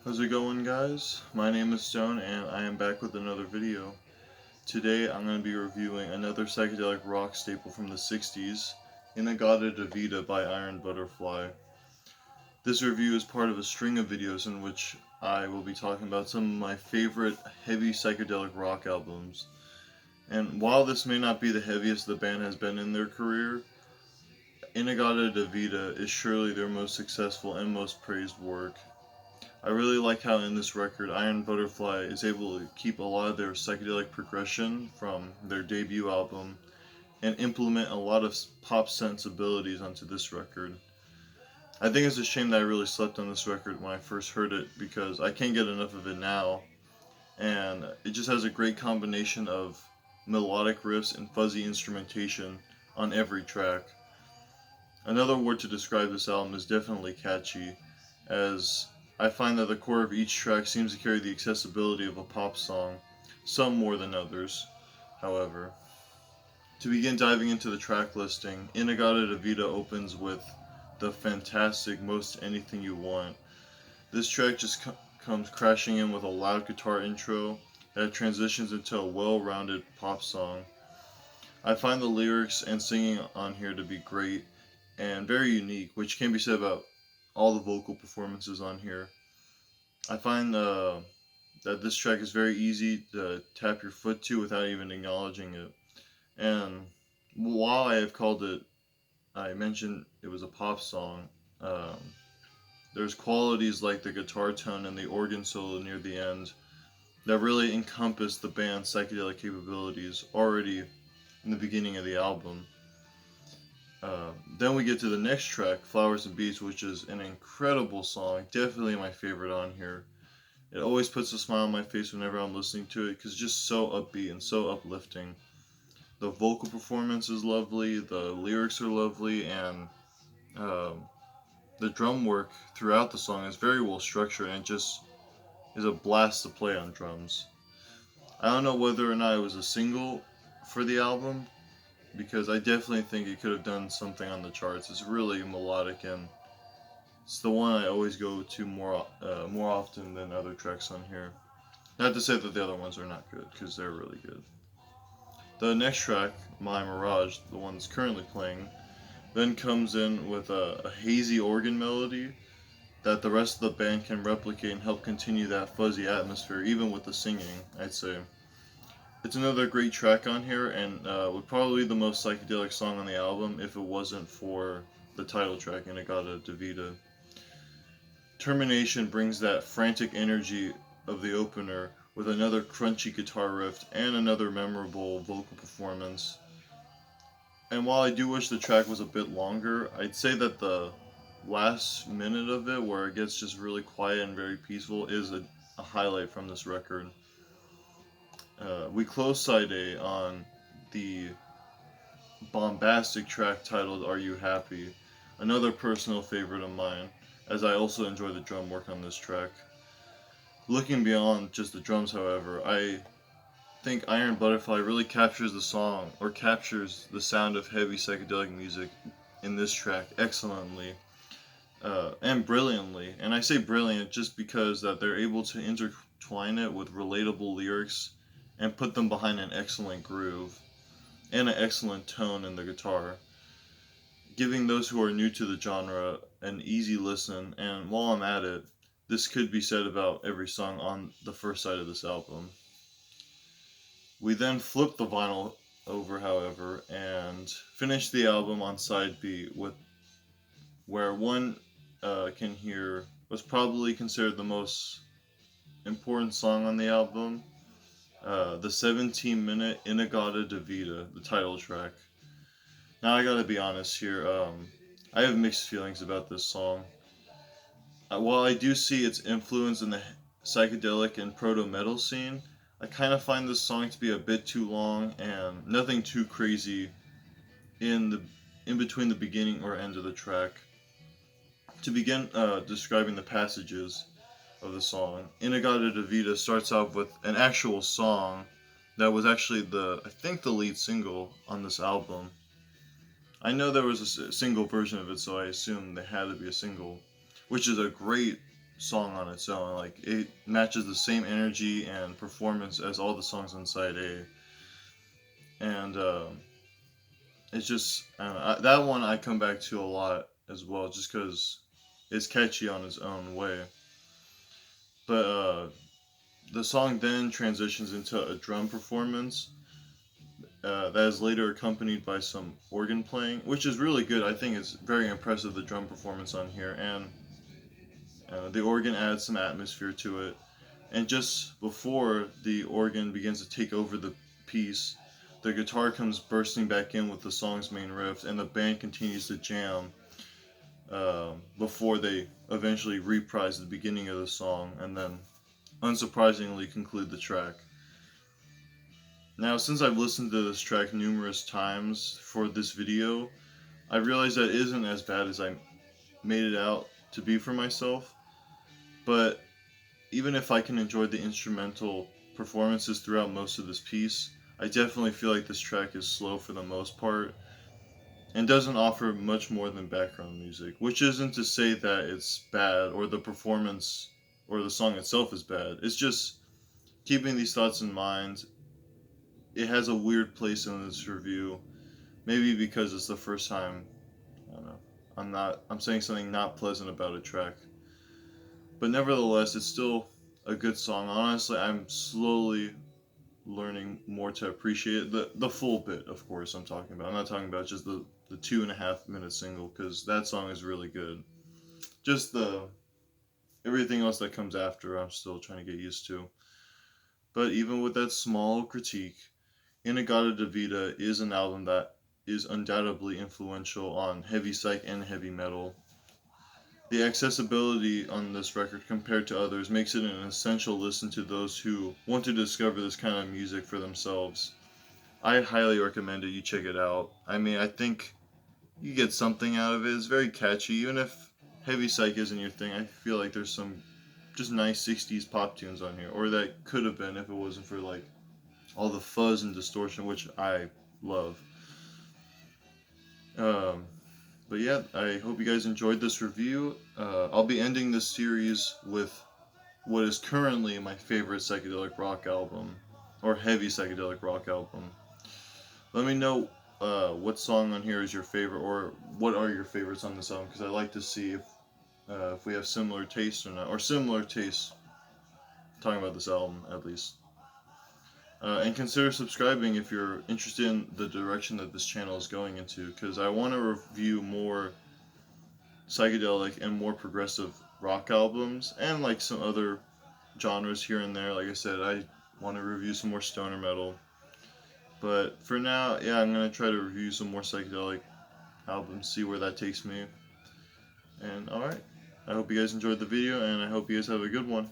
How's it going, guys? My name is Stone and I am back with another video. Today I'm going to be reviewing another psychedelic rock staple from the 60s, In-A-Gadda-Da-Vida by Iron Butterfly. This review is part of a string of videos in which I will be talking about some of my favorite heavy psychedelic rock albums. And while this may not be the heaviest the band has been in their career, In-A-Gadda-Da-Vida is surely their most successful and most praised work. I really like how in this record Iron Butterfly is able to keep a lot of their psychedelic progression from their debut album and implement a lot of pop sensibilities onto this record. I think it's a shame that I really slept on this record when I first heard it because I can't get enough of it now, and it just has a great combination of melodic riffs and fuzzy instrumentation on every track. Another word to describe this album is definitely catchy, as I find that the core of each track seems to carry the accessibility of a pop song, some more than others, however. To begin diving into the track listing, In-A-Gadda-Da-Vida opens with the fantastic Most Anything You Want. This track just comes crashing in with a loud guitar intro that transitions into a well-rounded pop song. I find the lyrics and singing on here to be great and very unique, which can be said about all the vocal performances on here. I find that this track is very easy to tap your foot to without even acknowledging it. And while I mentioned it was a pop song, um, there's qualities like the guitar tone and the organ solo near the end that really encompass the band's psychedelic capabilities already in the beginning of the album. Then we get to the next track, Flowers and Beats, which is an incredible song, definitely my favorite on here. It always puts a smile on my face whenever I'm listening to it because it's just so upbeat and so uplifting. The vocal performance is lovely, the lyrics are lovely, and um, the drum work throughout the song is very well structured and just is a blast to play on drums. I don't know whether or not it was a single for the album because I definitely think it could have done something on the charts. It's really melodic and it's the one I always go to more often than other tracks on here. Not to say that the other ones are not good, because they're really good. The next track, My Mirage, the one that's currently playing, then comes in with a hazy organ melody that the rest of the band can replicate and help continue that fuzzy atmosphere, even with the singing, I'd say. It's another great track on here, and would probably be the most psychedelic song on the album if it wasn't for the title track, In-A-Gadda-Da-Vida. Termination brings that frantic energy of the opener with another crunchy guitar riff and another memorable vocal performance. And while I do wish the track was a bit longer, I'd say that the last minute of it, where it gets just really quiet and very peaceful, is a highlight from this record. We close side A on the bombastic track titled Are You Happy? Another personal favorite of mine, as I also enjoy the drum work on this track. Looking beyond just the drums, however, I think Iron Butterfly really captures the song, or captures the sound of heavy psychedelic music in this track excellently and brilliantly. And I say brilliant just because that they're able to intertwine it with relatable lyrics and put them behind an excellent groove and an excellent tone in the guitar, giving those who are new to the genre an easy listen. And while I'm at it, this could be said about every song on the first side of this album. We then flip the vinyl over, however, and finish the album on side B, with where one can hear what's probably considered the most important song on the album, the 17-minute In-A-Gadda-Da-Vida, the title track. Now I gotta be honest here, I have mixed feelings about this song. While I do see its influence in the psychedelic and proto-metal scene, I kind of find this song to be a bit too long and nothing too crazy in between the beginning or end of the track. To begin describing the passages of the song, In-A-Gadda-Da-Vida starts off with an actual song that was actually I think the lead single on this album. I know there was a single version of it, so I assume they had to be a single, which is a great song on its own. Like it matches the same energy and performance as all the songs on side A, and it's just I don't know, that one I come back to a lot as well, just because it's catchy on its own way. But the song then transitions into a drum performance that is later accompanied by some organ playing, which is really good. I think it's very impressive, the drum performance on here, and the organ adds some atmosphere to it. And just before the organ begins to take over the piece, the guitar comes bursting back in with the song's main riff, and the band continues to jam before they eventually reprise the beginning of the song and then, unsurprisingly, conclude the track. Now, since I've listened to this track numerous times for this video, I realized that it isn't as bad as I made it out to be for myself. But even if I can enjoy the instrumental performances throughout most of this piece, I definitely feel like this track is slow for the most part and doesn't offer much more than background music, which isn't to say that it's bad or the performance or the song itself is bad. It's just keeping these thoughts in mind. It has a weird place in this review, maybe because it's the first time. I don't know. I'm saying something not pleasant about a track, but nevertheless, it's still a good song. Honestly, I'm slowly learning more to appreciate the full bit. Of course, I'm talking about. I'm not talking about just the 2.5 minute single, because that song is really good. Just the everything else that comes after, I'm still trying to get used to. But even with that small critique, In-A-Gadda-Da-Vida is an album that is undoubtedly influential on heavy psych and heavy metal. The accessibility on this record compared to others makes it an essential listen to those who want to discover this kind of music for themselves. I highly recommend it. You check it out. I mean, I think you get something out of it. It's very catchy. Even if heavy psych isn't your thing, I feel like there's some just nice 60s pop tunes on here. Or that could have been if it wasn't for like all the fuzz and distortion, which I love. Um, but yeah, I hope you guys enjoyed this review. I'll be ending this series with what is currently my favorite psychedelic rock album, or heavy psychedelic rock album. Let me know what song on here is your favorite, or what are your favorites on this album, because I like to see if we have similar tastes or not, or similar tastes talking about this album at least. And consider subscribing if you're interested in the direction that this channel is going into, because I want to review more psychedelic and more progressive rock albums, and like some other genres here and there. Like I said, I want to review some more stoner metal. But for now, yeah, I'm going to try to review some more psychedelic albums, see where that takes me. And alright, I hope you guys enjoyed the video, and I hope you guys have a good one.